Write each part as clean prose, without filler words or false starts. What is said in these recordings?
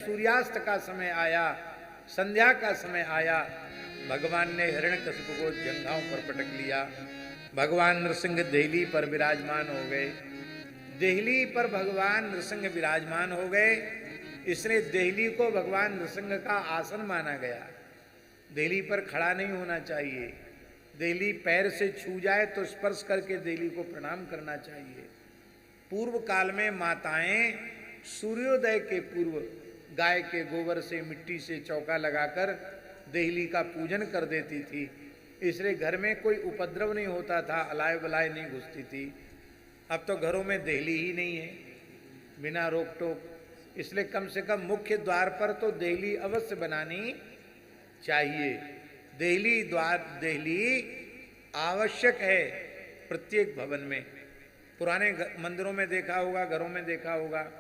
सूर्यास्त का समय आया, संध्या का समय आया, भगवान ने हिरण्यकशिपु को जंघाओं पर पटक लिया। भगवान नृसिंह देहली पर विराजमान हो गए। देहली पर भगवान नृसिंह विराजमान हो गए, इसलिए देहली को भगवान नृसिंह का आसन माना गया। देहली पर खड़ा नहीं होना चाहिए, देहली पैर से छू जाए तो स्पर्श करके देहली को प्रणाम करना चाहिए। पूर्व काल में माताएं सूर्योदय के पूर्व गाय के गोबर से मिट्टी से चौका लगाकर देहली का पूजन कर देती थी, इसलिए घर में कोई उपद्रव नहीं होता था, अलाय बलाय नहीं घुसती थी। अब तो घरों में देहली ही नहीं है बिना रोक टोक, इसलिए कम से कम मुख्य द्वार पर तो देहली अवश्य बनानी चाहिए। देहली द्वार, देहली आवश्यक है प्रत्येक भवन में। पुराने मंदिरों में देखा होगा, घरों में देखा होगा,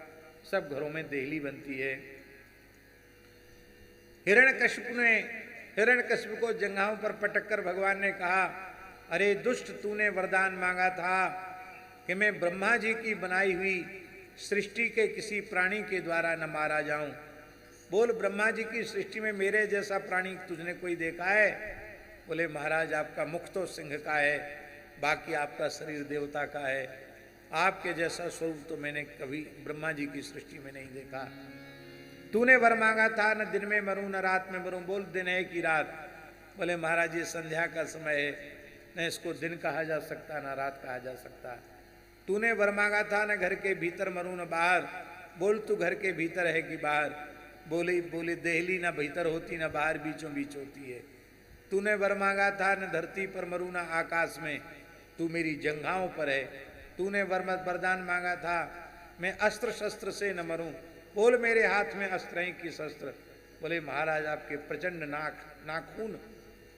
सब घरों में देहली बनती है। हिरण्यकशिपु को जंघाओं पर पटक कर भगवान ने कहा, अरे दुष्ट, तूने वरदान मांगा था कि मैं ब्रह्मा जी की बनाई हुई सृष्टि के किसी प्राणी के द्वारा न मारा जाऊं। बोल, ब्रह्मा जी की सृष्टि में मेरे जैसा प्राणी तुझने कोई देखा है? बोले, महाराज आपका मुख तो सिंह का है, बाकी आपका शरीर देवता का है, आपके जैसा स्वरूप तो मैंने कभी ब्रह्मा जी की सृष्टि में नहीं देखा। तूने वर मांगा था, न दिन में मरूं न रात में मरूं। बोल, दिन है कि रात? बोले, महाराज ये संध्या का समय है, न इसको दिन कहा जा सकता न रात कहा जा सकता। तूने वर मांगा था, न घर के भीतर मरूं न बाहर। बोल, तू घर के भीतर है कि बाहर? बोले देहली न भीतर होती न बाहर, बीचों बीच होती है। तूने वर मांगा था, न धरती पर मरूं न आकाश में, तू मेरी जंघाओं पर है। तूने वरदान मांगा था, मैं अस्त्र शस्त्र से न मरूं। बोल, मेरे हाथ में अस्त्र हैं कि शस्त्र? बोले, महाराज आपके प्रचंड नाखून,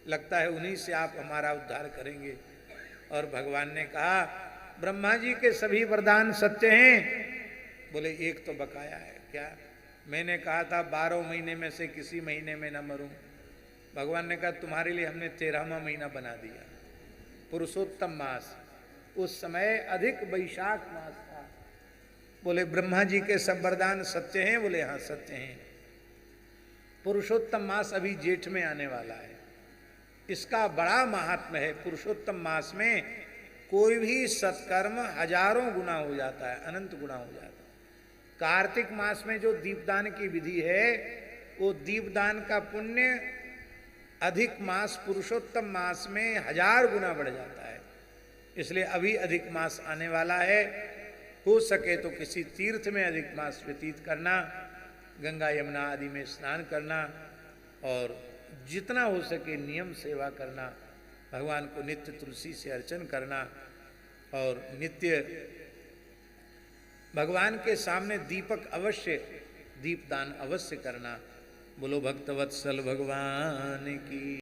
लगता है उन्हीं से आप हमारा उद्धार करेंगे। और भगवान ने कहा, ब्रह्मा जी के सभी वरदान सत्य हैं। बोले, एक तो बकाया है। क्या? मैंने कहा था 12 महीने में से किसी महीने में न मरूं। भगवान ने कहा, तुम्हारे लिए हमने 13वां महीना बना दिया, पुरुषोत्तम मास। उस समय अधिक वैशाख मास था। बोले, ब्रह्मा जी के सब वरदान सत्य हैं? बोले, हाँ सत्य हैं। पुरुषोत्तम मास अभी जेठ में आने वाला है, इसका बड़ा महात्म्य है। पुरुषोत्तम मास में कोई भी सत्कर्म हजारों गुना हो जाता है, अनंत गुना हो जाता है। कार्तिक मास में जो दीपदान की विधि है, वो दीपदान का पुण्य अधिक मास पुरुषोत्तम मास में 1000 गुना बढ़ जाता है। इसलिए अभी अधिक मास आने वाला है, हो सके तो किसी तीर्थ में अधिक मास व्यतीत करना, गंगा यमुना आदि में स्नान करना, और जितना हो सके नियम सेवा करना, भगवान को नित्य तुलसी से अर्चन करना, और नित्य भगवान के सामने दीपक अवश्य, दीपदान अवश्य करना। बोलो भक्तवत्सल भगवान की।